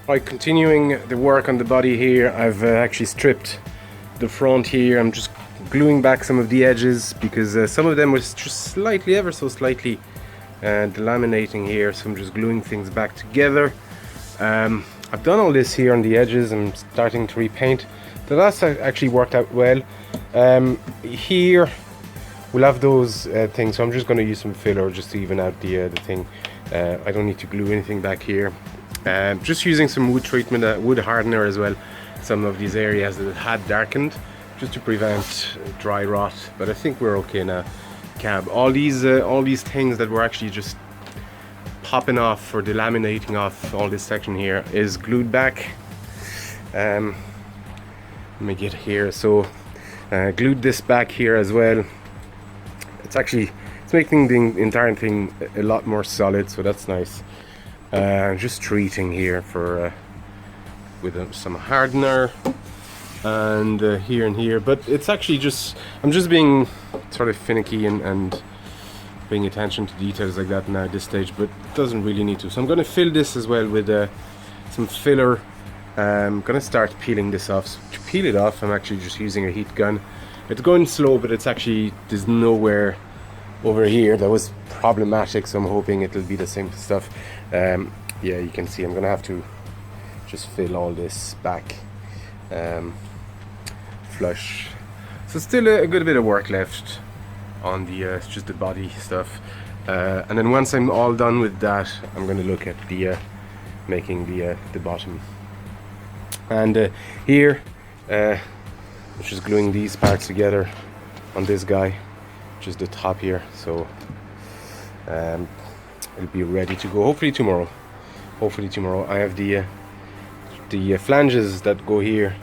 Right, continuing the work on the body here, I've actually stripped the front here. I'm just gluing back some of the edges because some of them was just slightly, ever so slightly delaminating here, so I'm just gluing things back together. I've done all this here on the edges. I'm starting to repaint, so that's actually worked out well. Here we'll have those things, so I'm just going to use some filler just to even out the thing. I don't need to glue anything back here. Just using some wood treatment, wood hardener as well, some of these areas that had darkened, just to prevent dry rot. But I think we're okay now. Cab, all these things that were actually just popping off or delaminating off, all this section here is glued back. Let me get here. So glued this back here as well. It's making the entire thing a lot more solid, so that's nice. Just treating here for with some hardener and here and here, but it's actually just, I'm just being sort of finicky and paying attention to details like that now at this stage, but it doesn't really need to. So I'm going to fill this as well with some filler. I'm going to start peeling this off. So to peel it off, I'm actually just using a heat gun. It's going slow, but it's actually, there's nowhere over here that was problematic, so I'm hoping it'll be the same stuff. Yeah, you can see I'm gonna have to just fill all this back flush. So still a good bit of work left on the just the body stuff, and then once I'm all done with that, I'm going to look at the making the bottom. And here I'm just gluing these parts together on this guy, just the top here, so it'll be ready to go hopefully tomorrow. I have the flanges that go here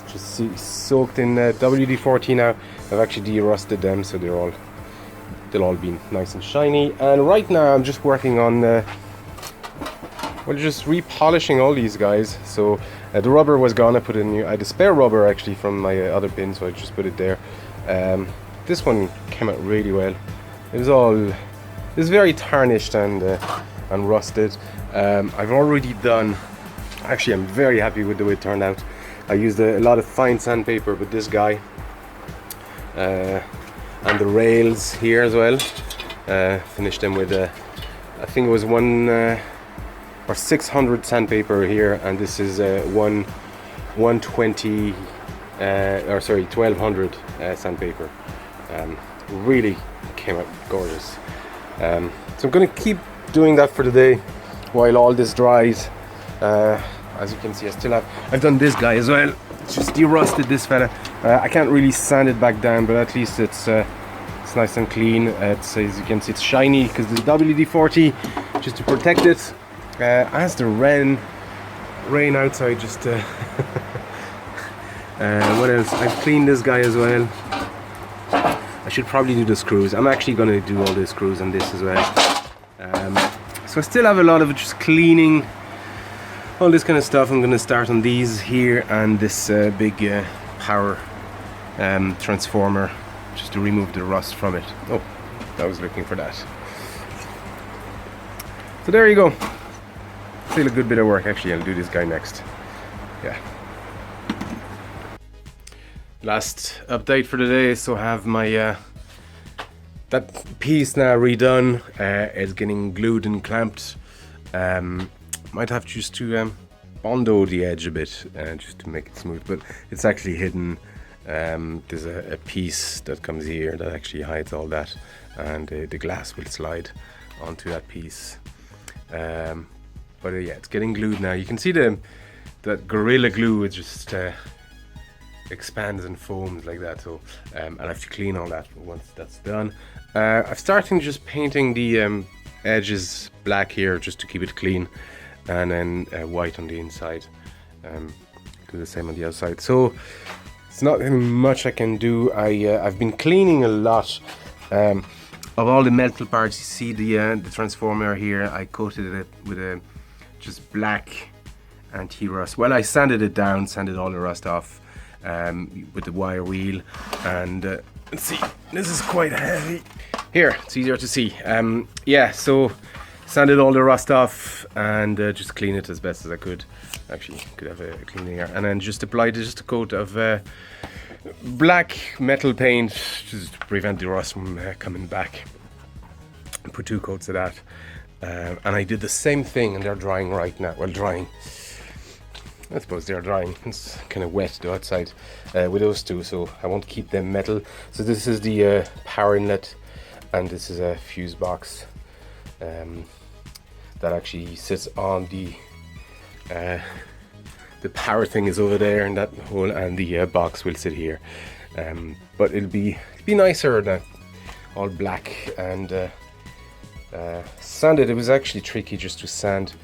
just soaked in WD-40 now. I've actually de-rusted them, so they'll all be nice and shiny. And right now I'm just working on just repolishing all these guys. So the rubber was gone. I put in new. I had a spare rubber actually from my other bin, so I just put it there. This one came out really well. It's very tarnished and rusted. I've already done, actually I'm very happy with the way it turned out. I used a lot of fine sandpaper, but this guy and the rails here as well, finished them with I think it was 600 sandpaper here, and this is 120 or sorry 1200 sandpaper. Really came out gorgeous. So I'm going to keep doing that for today while all this dries. As you can see, I've done this guy as well. Just de-rusted this fella. I can't really sand it back down, but at least it's nice and clean. As you can see, it's shiny because there's WD-40 just to protect it. As the rain outside, just what else? I've cleaned this guy as well. I should probably do the screws. I'm actually going to do all the screws on this as well. So I still have a lot of just cleaning, all this kind of stuff. I'm going to start on these here and this big power transformer, just to remove the rust from it. Oh, I was looking for that. So there you go. Still a good bit of work. Actually, I'll do this guy next. Yeah. Last update for today. So I have my that piece now redone. It's getting glued and clamped. Might have just to bondo the edge a bit just to make it smooth, but it's actually hidden. There's a piece that comes here that actually hides all that, and the glass will slide onto that piece. But yeah, it's getting glued now. You can see that Gorilla Glue is just expands and foams like that. So I'll have to clean all that once that's done. I've started just painting the edges black here just to keep it clean, and then white on the inside. Do the same on the outside. So it's not much I can do. I've been cleaning a lot of all the metal parts. You see the transformer here. I coated it with a just black anti-rust. Well, I sanded it down, sanded all the rust off with the wire wheel, and let's see. This is quite heavy. Here, it's easier to see. Yeah, so sanded all the rust off and just clean it as best as I could. Actually, could have a cleaning here, and then just applied just a coat of black metal paint just to prevent the rust from coming back. Put 2 coats of that, and I did the same thing, and they're drying right now. Well, drying. I suppose they're drying. It's kind of wet though outside with those 2, so I won't keep them metal. So this is the power inlet, and this is a fuse box that actually sits on the power thing is over there, and that hole, and the box will sit here. But it'll be nicer than all black and sanded. It was actually tricky just to sand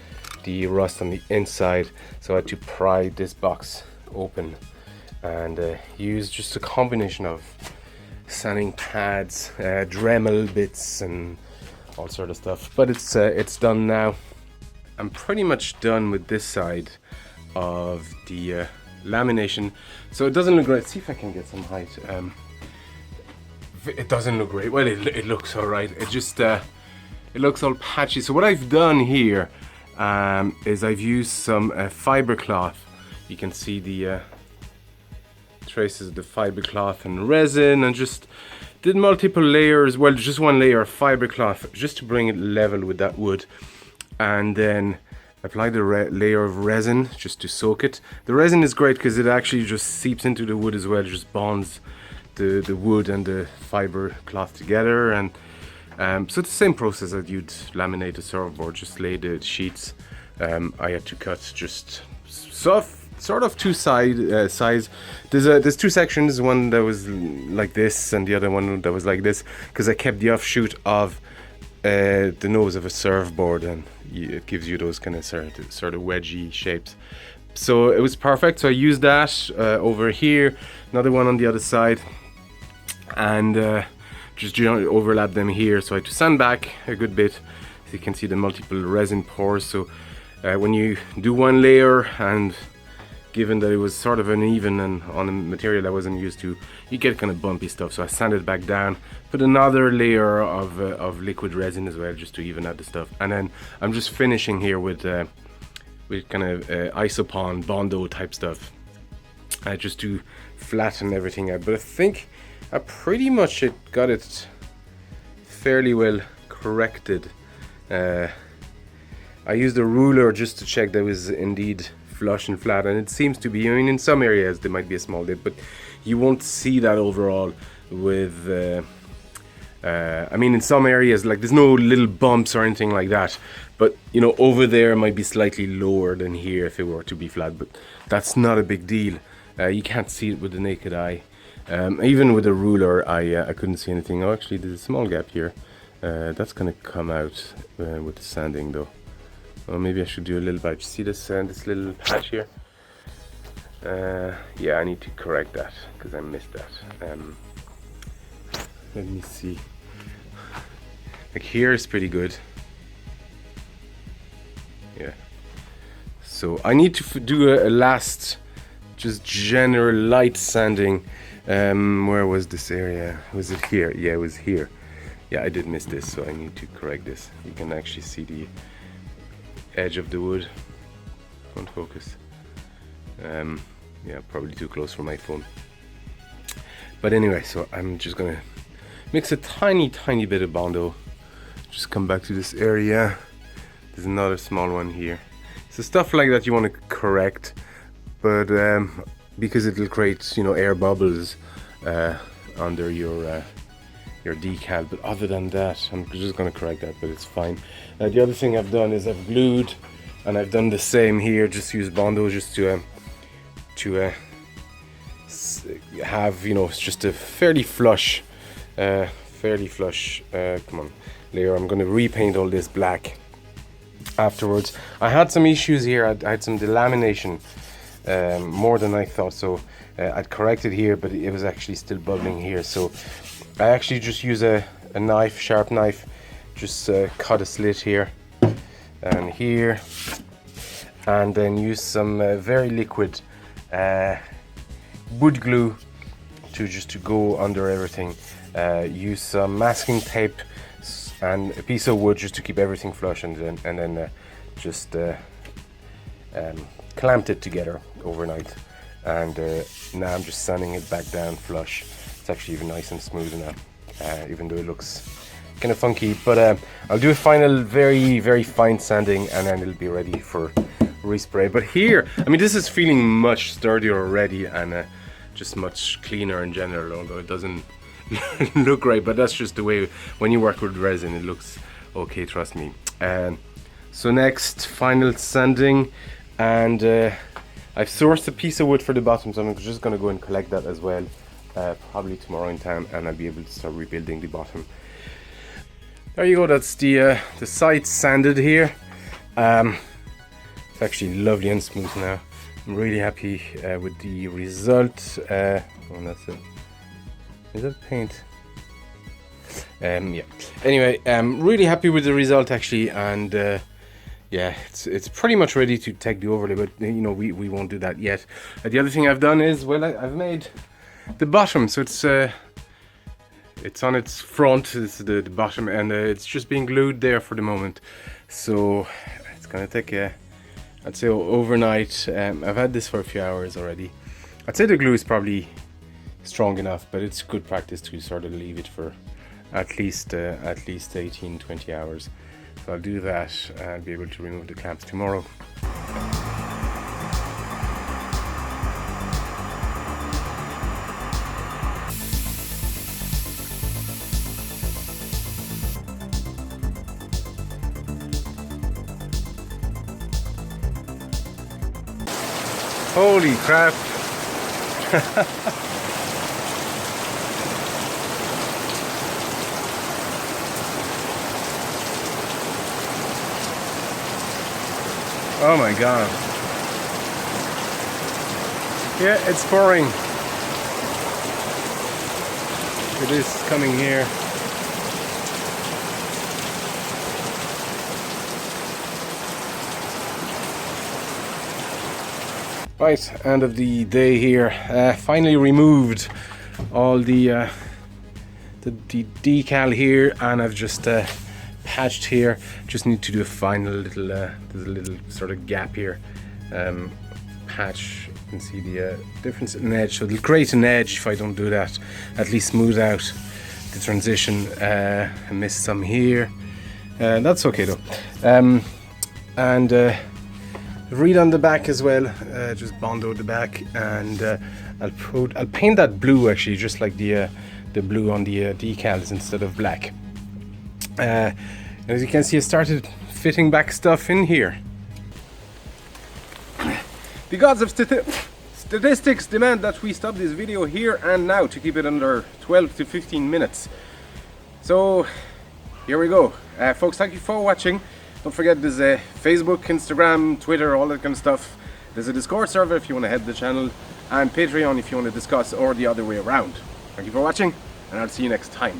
the rust on the inside, so I had to pry this box open and use just a combination of sanding pads, Dremel bits, and all sort of stuff. But it's done now. I'm pretty much done with this side of the lamination, so it doesn't look great. Let's see if I can get some height. It doesn't look great. Well, it looks all right. It just it looks all patchy. So what I've done here is I've used some fiber cloth. You can see the traces of the fiber cloth and resin, and just did multiple layers. Well, just one layer of fiber cloth just to bring it level with that wood, and then apply the layer of resin just to soak it. The resin is great because it actually just seeps into the wood as well. It just bonds the wood and the fiber cloth together, and so it's the same process that you'd laminate a surfboard. Just lay the sheets. I had to cut just sort of 2 sides. There's 2 sections. One that was like this, and the other one that was like this, because I kept the offshoot of the nose of a surfboard, and it gives you those kind of sort of wedgy shapes. So it was perfect. So I used that over here, another one on the other side, and just overlap them here. So I had to sand back a good bit, so you can see the multiple resin pores. So when you do one layer, and given that it was sort of uneven and on a material I wasn't used to, you get kind of bumpy stuff. So I sanded back down, put another layer of liquid resin as well, just to even out the stuff, and then I'm just finishing here with kind of isopon Bondo type stuff, just to flatten everything out. But I think I pretty much got it fairly well corrected. I used a ruler just to check that it was indeed flush and flat, and it seems to be. I mean, in some areas there might be a small dip, but you won't see that overall with I mean, in some areas, like, there's no little bumps or anything like that, but you know, over there might be slightly lower than here if it were to be flat, but that's not a big deal. You can't see it with the naked eye. Even with a ruler, I couldn't see anything. Oh, actually there's a small gap here. That's gonna come out with the sanding though. Or maybe I should do a little bit. See this little patch here? Yeah, I need to correct that because I missed that. Let me see. Like, here is pretty good. Yeah. So I need to do a last, just general light sanding. Where was this area? Was it here? Yeah, it was here. Yeah, I did miss this, so I need to correct this. You can actually see the edge of the wood. Won't focus. Yeah, probably too close for my phone. But anyway, so I'm just gonna mix a tiny bit of Bondo. Just come back to this area. There's another small one here. So stuff like that you want to correct, but because it'll create, you know, air bubbles under your decal. But other than that, I'm just going to correct that, but it's fine. The other thing I've done is I've glued, and I've done the same here. Just use Bondo just to have, you know, it's just a fairly flush come on, layer. I'm going to repaint all this black afterwards. I had some issues here. I had some delamination, more than I thought, so I'd corrected here, but it was actually still bubbling here. So I actually just use a knife, sharp knife, just cut a slit here and here, and then use some very liquid wood glue to go under everything. Use some masking tape and a piece of wood just to keep everything flush, and then just clamped it together overnight. And now I'm just sanding it back down flush. It's actually even nice and smooth now, even though it looks kind of funky. But I'll do a final very fine sanding, and then it'll be ready for respray. But here, I mean, this is feeling much sturdier already, and just much cleaner in general, although it doesn't look great. But that's just the way when you work with resin, it looks okay, trust me. So next, final sanding, and I've sourced a piece of wood for the bottom, so I'm just going to go and collect that as well, probably tomorrow in town, and I'll be able to start rebuilding the bottom. There you go, that's the sides sanded here. It's actually lovely and smooth now. I'm really happy with the result. Oh, that's it. Is that paint? Yeah. Anyway, really happy with the result actually, and yeah, it's pretty much ready to take the overlay, but you know, we won't do that yet. The other thing I've done is, well, I've made the bottom, so it's on its front, it's the bottom, and it's just being glued there for the moment. So it's gonna take I'd say overnight. I've had this for a few hours already. I'd say the glue is probably strong enough, but it's good practice to sort of leave it for at least 18-20 hours. So I'll do that. I'll be able to remove the clamps tomorrow. Holy crap! Oh my god. Yeah, it's pouring. It is coming here. Right, end of the day here. Finally removed all the decal here, and I've just patched here. Just need to do a final little there's a little sort of gap here. Patch. You can see the difference in edge, so it'll create an edge if I don't do that. At least smooth out the transition. I missed some here. That's okay though. And read on the back as well. Just bondoed the back, and I'll paint that blue actually, just like the blue on the decals instead of black. As you can see, I started fitting back stuff in here. The gods of statistics demand that we stop this video here and now to keep it under 12 to 15 minutes. So here we go. Folks, thank you for watching. Don't forget, there's a Facebook, Instagram, Twitter, all that kind of stuff. There's a Discord server if you want to head to the channel, and Patreon if you want to discuss, or the other way around. Thank you for watching, and I'll see you next time.